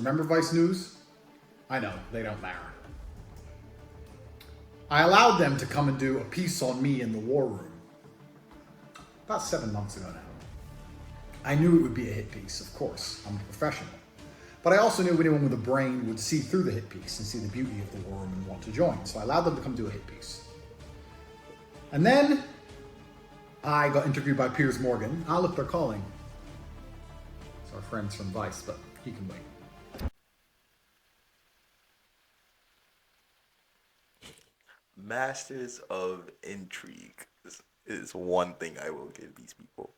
Remember Vice News? I know, they don't matter. I allowed them to come and do a piece on me in the war room about 7 months ago now. I knew it would be a hit piece, of course. I'm a professional. But I also knew anyone with a brain would see through the hit piece and see the beauty of the war room and want to join. So I allowed them to come do a hit piece. And then I got interviewed by Piers Morgan. Ah, look, they're calling. It's our friends from Vice, but he can wait. Masters of intrigue is one thing I will give these people.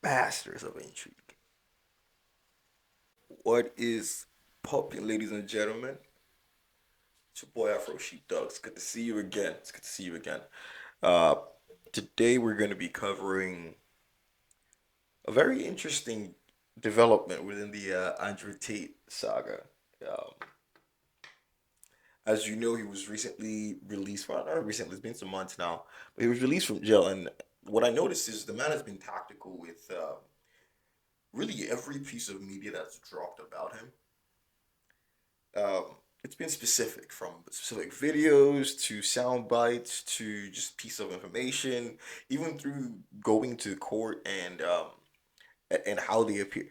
Masters of intrigue. What is popping, ladies and gentlemen? It's your boy Afro Sheep Dog. It's good to see you again. Today we're going to be covering a very interesting development within the Andrew Tate saga. As you know, he was recently released. Well, not recently, it's been some months now, but he was released from jail. And what I noticed is the man has been tactical with really every piece of media that's dropped about him. It's been specific, from specific videos to sound bites to just piece of information, even through going to court and how they appear.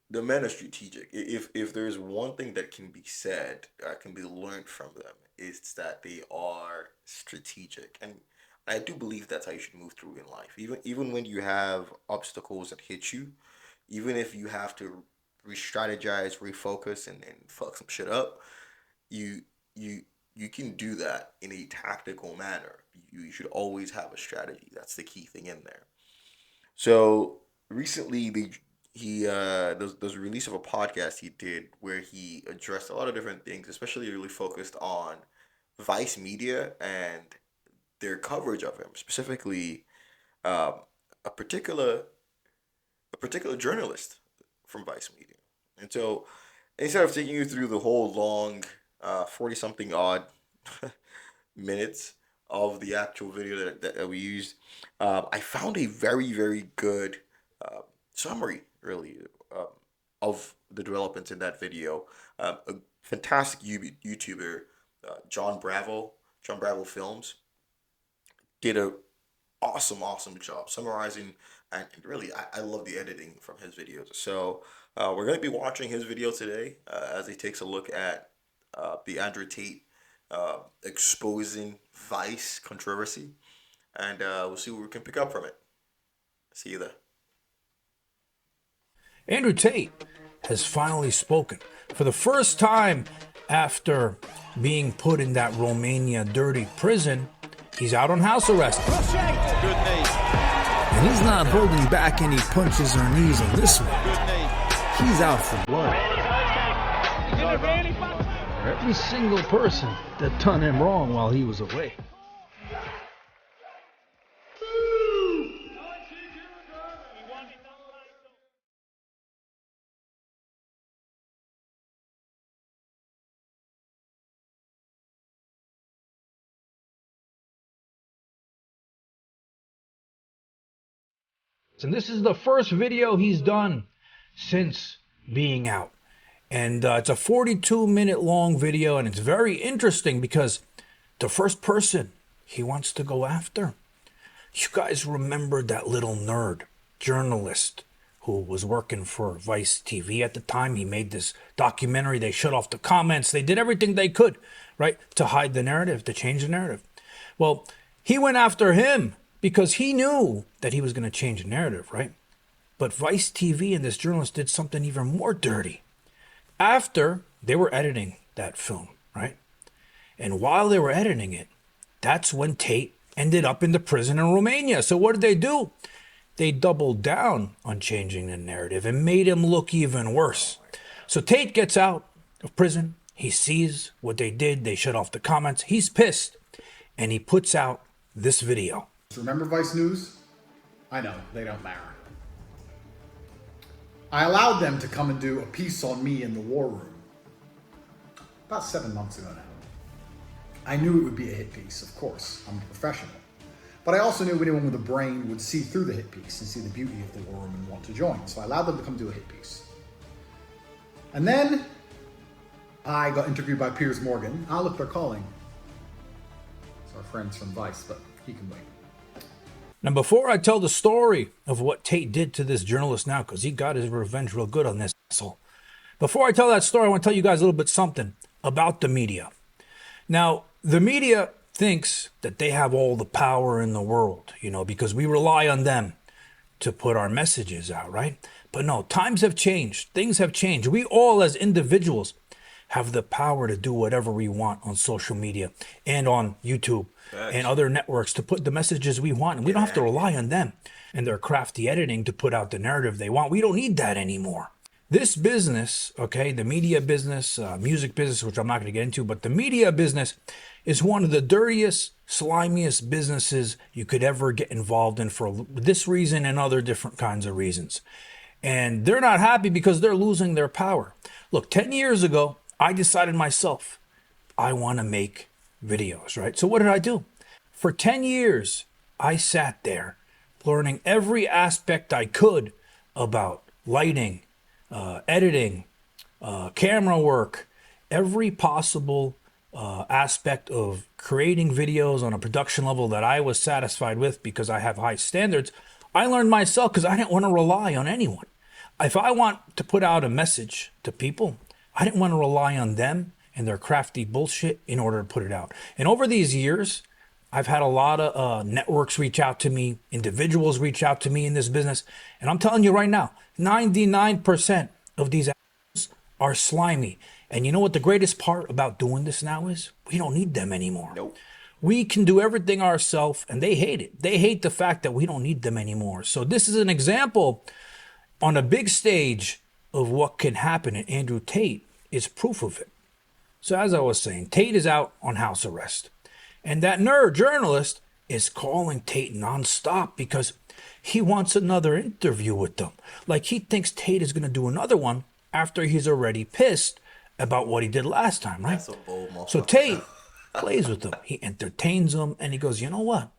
The men are strategic. If there's one thing that can be said, can be learned from them, it's that they are strategic, and I do believe that's how you should move through in life. Even when you have obstacles that hit you, even if you have to re-strategize, refocus, and fuck some shit up, you can do that in a tactical manner. You should always have a strategy. That's the key thing in there. So recently, there's a release of a podcast he did where he addressed a lot of different things, especially really focused on Vice Media and their coverage of him, specifically a particular journalist from Vice Media. And so instead of taking you through the whole long 40-something odd minutes of the actual video that we used, I found a very, very good summary, really, of the developments in that video. A fantastic YouTuber, John Bravo Films, did a awesome job summarizing, and really, I love the editing from his videos. So we're going to be watching his video today as he takes a look at the Andrew Tate exposing Vice controversy, and we'll see what we can pick up from it. See you there. Andrew Tate has finally spoken. For the first time after being put in that Romania dirty prison, he's out on house arrest. Good knee. And he's not holding back any punches or knees on this one. He's out for blood. For every single person that done him wrong while he was away. And this is the first video he's done since being out. And it's a 42-minute long video, and it's very interesting because the first person he wants to go after, you guys remember that little nerd journalist who was working for Vice TV at the time. He made this documentary. They shut off the comments. They did everything they could, right, to hide the narrative, to change the narrative. Well, he went after him because he knew that he was going to change the narrative, right? But Vice TV and this journalist did something even more dirty. After they were editing that film, right? And while they were editing it, that's when Tate ended up in the prison in Romania. So what did they do? They doubled down on changing the narrative and made him look even worse. So Tate gets out of prison. He sees what they did. They shut off the comments. He's pissed. And he puts out this video. Remember Vice News? I know, they don't matter. I allowed them to come and do a piece on me in the war room about 7 months ago now. I knew it would be a hit piece, of course. I'm a professional. But I also knew anyone with a brain would see through the hit piece and see the beauty of the war room and want to join. So I allowed them to come do a hit piece. And then I got interviewed by Piers Morgan. Ah, look, they're calling. It's our friends from Vice, but he can wait. Now, before I tell the story of what Tate did to this journalist now, because he got his revenge real good on this asshole. Before I tell that story, I want to tell you guys a little bit something about the media. Now, the media thinks that they have all the power in the world, you know, because we rely on them to put our messages out, right? But no, times have changed. Things have changed. We all as individuals have the power to do whatever we want on social media and on YouTube and other networks to put the messages we want. And we don't have to rely on them and their crafty editing to put out the narrative they want. We don't need that anymore. This business, okay, the media business, music business, which I'm not going to get into, but the media business is one of the dirtiest, slimiest businesses you could ever get involved in for this reason and other different kinds of reasons. And they're not happy because they're losing their power. Look, 10 years ago, I decided myself, I want to make videos, right? So what did I do? For 10 years, I sat there learning every aspect I could about lighting, editing, camera work, every possible aspect of creating videos on a production level that I was satisfied with because I have high standards. I learned myself because I didn't want to rely on anyone. If I want to put out a message to people, I didn't want to rely on them and their crafty bullshit in order to put it out. And over these years, I've had a lot of networks reach out to me, individuals reach out to me in this business. And I'm telling you right now, 99% of these assholes are slimy. And you know what the greatest part about doing this now is? We don't need them anymore. Nope. We can do everything ourselves, and they hate it. They hate the fact that we don't need them anymore. So this is an example on a big stage of what can happen, and Andrew Tate is proof of it. So as I was saying, Tate is out on house arrest. And that nerd journalist is calling Tate nonstop because he wants another interview with them. Like he thinks Tate is going to do another one after he's already pissed about what he did last time, right? That's a bold motherfucker. So Tate plays with them. He entertains them and he goes, you know what?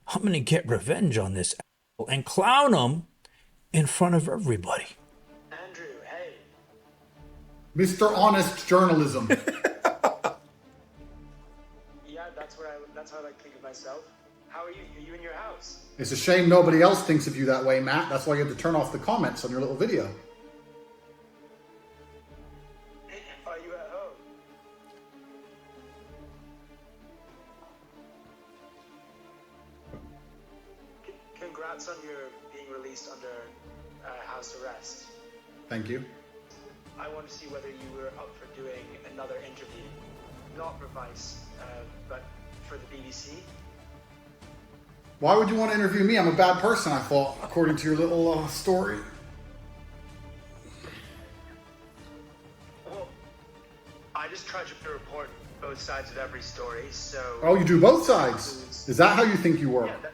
I'm going to get revenge on this asshole and clown him in front of everybody. Andrew, hey. Mr. Honest Journalism. Yeah, that's how I think of myself. How are you? Are you in your house? It's a shame nobody else thinks of you that way, Matt. That's why you had to turn off the comments on your little video. Are you at home? Congrats on your being released under house arrest. Thank you. I want to see whether you were up for doing another interview, not for Vice, but for the BBC. Why would you want to interview me? I'm a bad person, I thought, according to your little story. Well, I just try to report both sides of every story, so... Oh, you do both sides? Is that how you think you work? Yeah,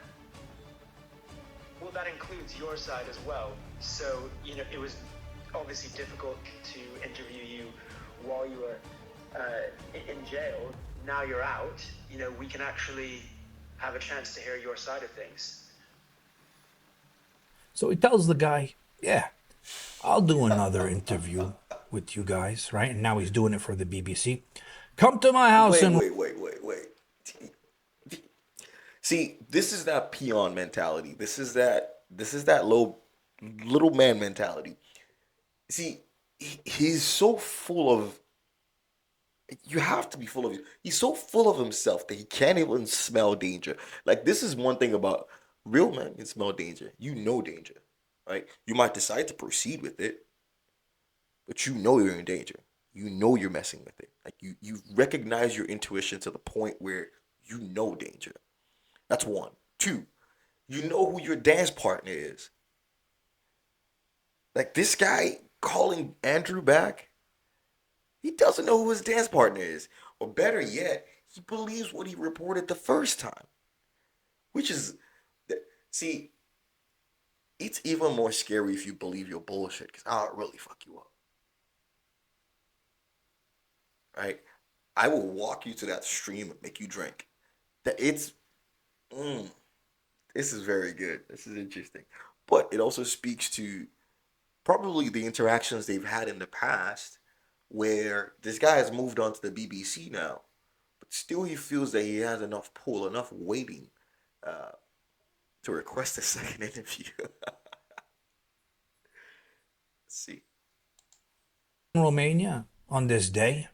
well, that includes your side as well. So, you know, it was obviously difficult to interview you while you were in jail. Now you're out, you know, we can actually have a chance to hear your side of things. So he tells the guy, yeah, I'll do another interview with you guys, right? And now he's doing it for the BBC. Come to my house and... Wait. See, this is that peon mentality. This is that little man mentality. See, he's so full of... You have to be full of... He's so full of himself that he can't even smell danger. Like, this is one thing about real men can smell danger. You know danger, right? You might decide to proceed with it, but you know you're in danger. You know you're messing with it. Like, you recognize your intuition to the point where you know danger. That's one. Two, you know who your dance partner is. Like, this guy calling Andrew back, he doesn't know who his dance partner is. Or better yet, he believes what he reported the first time. Which is, see, it's even more scary if you believe your bullshit, because I'll really fuck you up. Right? I will walk you to that stream and make you drink. This is very good. This is interesting. But it also speaks to probably the interactions they've had in the past where this guy has moved on to the BBC now, but still he feels that he has enough pull, enough waiting to request a second interview. Let's see. In Romania on this day,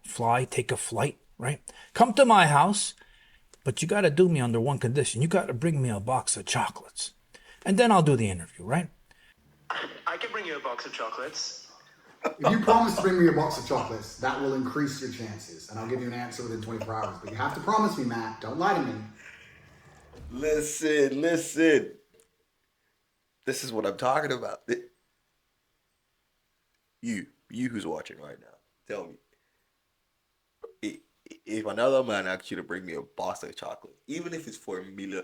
take a flight, right? Come to my house, but you got to do me under one condition. You got to bring me a box of chocolates, and then I'll do the interview, right? I can bring you a box of chocolates. If you promise to bring me a box of chocolates, that will increase your chances, and I'll give you an answer within 24 hours. But you have to promise me, Matt. Don't lie to me. Listen. This is what I'm talking about. You who's watching right now, tell me. If another man asks you to bring me a box of chocolate, even if it's for a meal,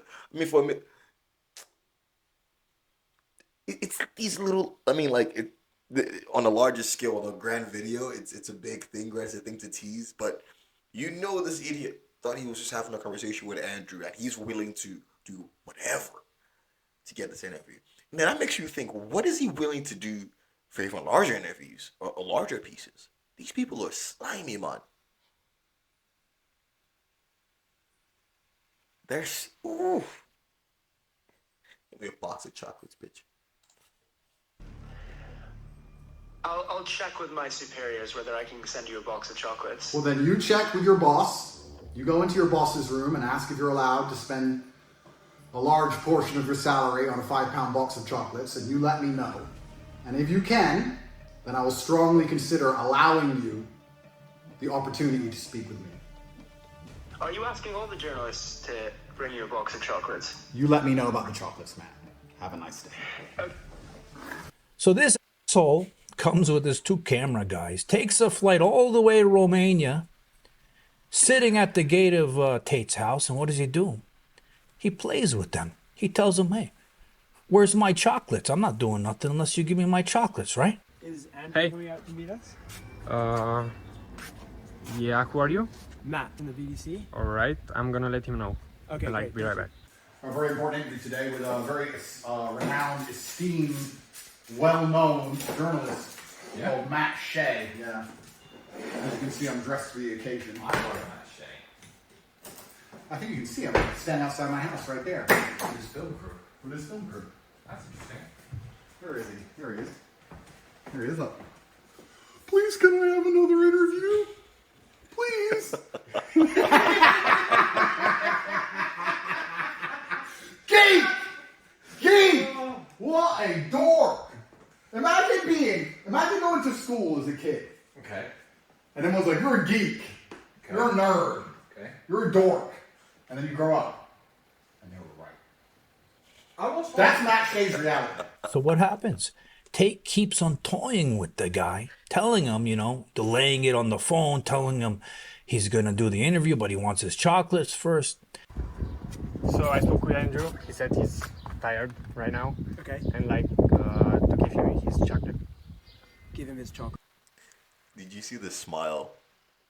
it's these little, on a larger scale, on a grand video, it's a big thing, right? It's a thing to tease, but this idiot thought he was just having a conversation with Andrew, and he's willing to do whatever to get this interview. Now that makes you think, what is he willing to do for even larger interviews or larger pieces? These people are slimy, man. Oof. Give me a box of chocolates, bitch. I'll check with my superiors whether I can send you a box of chocolates. Well, then you check with your boss. You go into your boss's room and ask if you're allowed to spend a large portion of your salary on a 5-pound box of chocolates, and you let me know. And if you can, then I will strongly consider allowing you the opportunity to speak with me. Are you asking all the journalists to bring you a box of chocolates? You let me know about the chocolates, Matt. Have a nice day. So this asshole comes with his 2 camera guys, takes a flight all the way to Romania, sitting at the gate of Tate's house, and what does he do? He plays with them. He tells them, hey, where's my chocolates? I'm not doing nothing unless you give me my chocolates, right? Is Andrew coming out to meet us? Yeah, who are you? Matt from the BBC. Alright, I'm gonna let him know. Okay, great. Be right back. A very important interview today with a very renowned, esteemed, well-known journalist called Matt Shea. Yeah. As you can see, I'm dressed for the occasion. I love Matt Shea. I think you can see him standing outside my house right there. With his film crew. That's interesting. Where is he? Here he is. Here he is. Up. Please, can I have another interview? Please. Geek! What a dork! Imagine going to school as a kid. Okay. And everyone's like, you're a geek. Okay. You're a nerd. Okay. You're a dork. And then you grow up. And they were right. That's Matt Shea's reality. So what happens? Tate keeps on toying with the guy, telling him, delaying it on the phone, telling him he's going to do the interview, but he wants his chocolates first. So I spoke with Andrew. He said he's tired right now. Okay. And to give him his chocolate. Give him his chocolate. Did you see the smile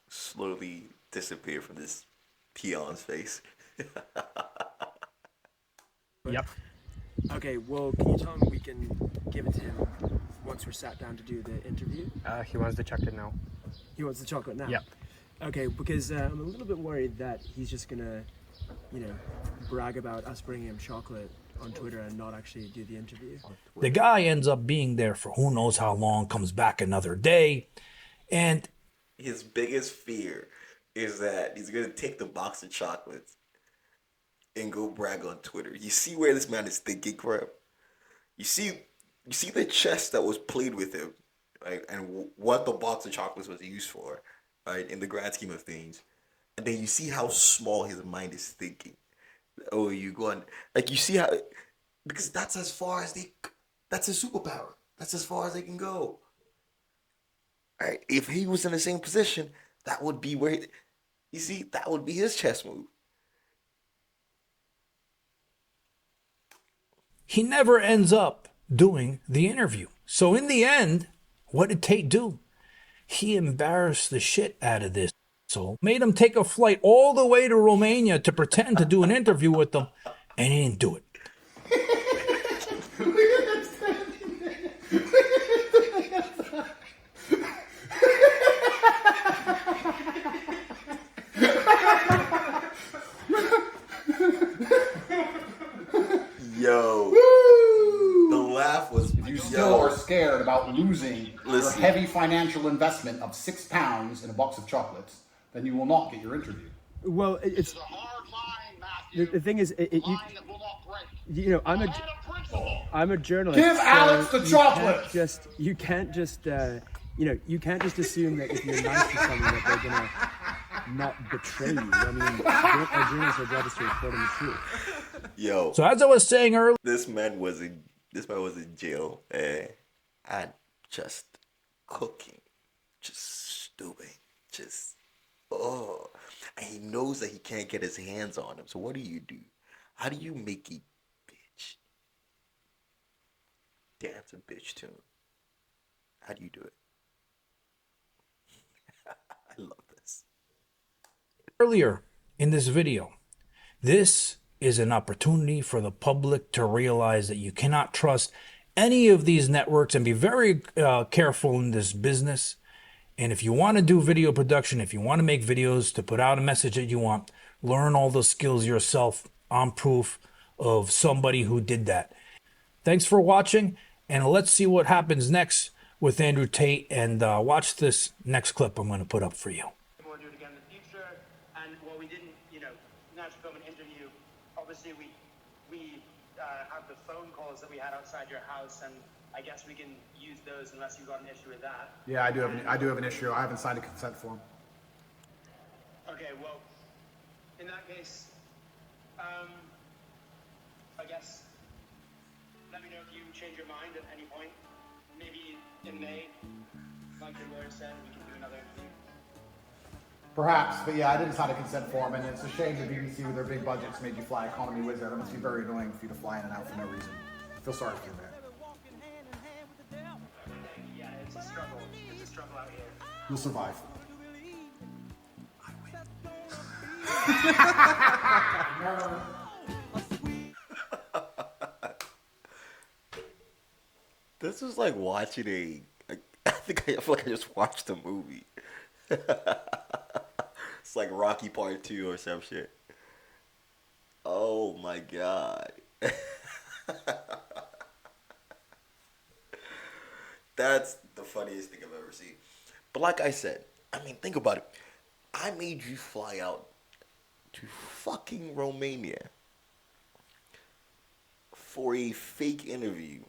slowly disappear from this peon's face? Yep. Okay, well, can you tell him we can give it to him once we're sat down to do the interview? He wants the chocolate now. He wants the chocolate now? Yep. Okay, because I'm a little bit worried that he's just gonna, brag about us bringing him chocolate on Twitter and not actually do the interview. The guy ends up being there for who knows how long, comes back another day, and His biggest fear is that he's gonna take the box of chocolates and go brag on Twitter. You see where this man is thinking from? You see the chess that was played with him, right? And what the box of chocolates was used for, right? In the grand scheme of things. And then you see how small his mind is thinking. Oh, you go on, you see how, because that's his superpower. That's as far as they can go. All right, if he was in the same position, that would be where, that would be his chess move. he never ends up doing the interview. So in the end, what did Tate do? He embarrassed the shit out of this asshole, made him take a flight all the way to Romania to pretend to do an interview with them, and he didn't do it. Yo, Woo! the laugh was. If you still are scared about losing your Listen. heavy financial investment of £6 in a box of chocolates, then you will not get your interview. Well, it's It's a hard line, Matthew. the thing is, Line that will not break. you know, And a principle. I'm a journalist. Give Alex the chocolate! You can't just you can't just assume that if you're nice to someone that they're gonna not betray you. I mean, a journalist, their job is to report on the truth. Yo, So as I was saying earlier, this man was in jail and just cooking, just stupid, just and he knows that he can't get his hands on him. So what do? How do you make a bitch dance a bitch tune? How do you do it? I love this. earlier in this video, this is an opportunity for the public to realize that you cannot trust any of these networks and be very careful in this business. And if you want to do video production, if you want to make videos to put out a message that you want, learn all the skills yourself on proof of somebody who did that. Thanks for watching, and let's see what happens next with Andrew Tate, and watch this next clip I'm going to put up for you. We'll do it again in the future. And while we didn't, naturally film an interview, obviously we have the phone calls that we had outside your house, and I guess we can use those unless you've got an issue with that. Yeah, I do have an issue. I haven't signed a consent form. Okay, well, in that case, I guess let me know if you change your mind at any point. Maybe in May, like your lawyer said, we can do another interview. Perhaps, but yeah, I didn't sign a consent form, and it's a shame the BBC with their big budgets made you fly economy Wizz Air. That must be very annoying for you to fly in and out for no reason. I feel sorry for you, man. Yeah, it's a struggle. It's a struggle out here. You'll survive. This is like watching I feel like I just watched a movie. It's like Rocky Part 2 or some shit. Oh my god. That's the funniest thing I've ever seen. But like I said, I mean, think about it. I made you fly out to fucking Romania for a fake interview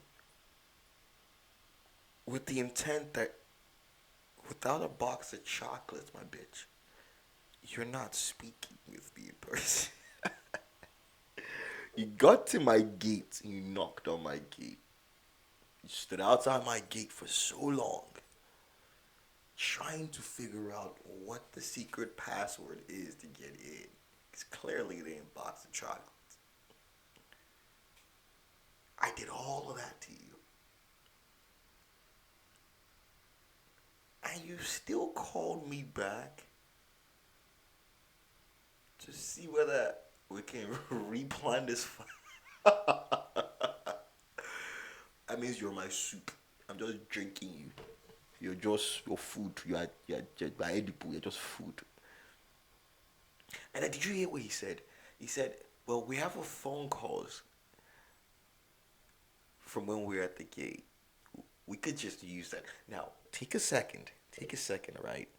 with the intent that without a box of chocolates, my bitch, you're not speaking with me in person. You got to my gate and you knocked on my gate. You stood outside my gate for so long, trying to figure out what the secret password is to get in. Because clearly they didn't box of chocolates. I did all of that to you. And you still called me back to see whether we can replan this. That means you're my soup. I'm just drinking you. You're just your food. You're edible. You're just food. And then did you hear what he said? He said, well, we have a phone calls from when we were at the gate. We could just use that. Now, take a second, right?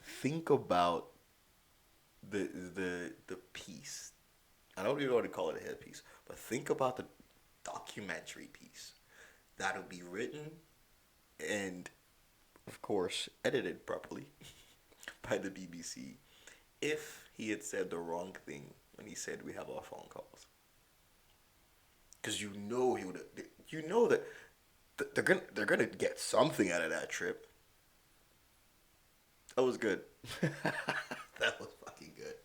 Think about the piece. I don't even know what to call it, a headpiece, but think about the documentary piece that'll be written and, of course, edited properly by the BBC if he had said the wrong thing when he said we have our phone calls. Because you know he would. You know that they're gonna get something out of that trip. That was good. That was fucking good.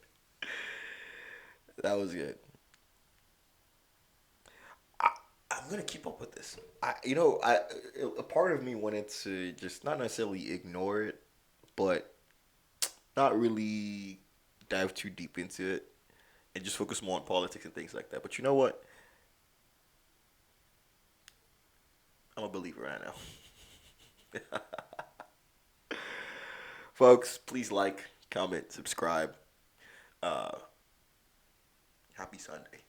That was good. I'm gonna keep up with this. A part of me wanted to just not necessarily ignore it, but not really dive too deep into it and just focus more on politics and things like that. But you know what? I'm a believer right now. Folks, please like, comment, subscribe. Happy Sunday.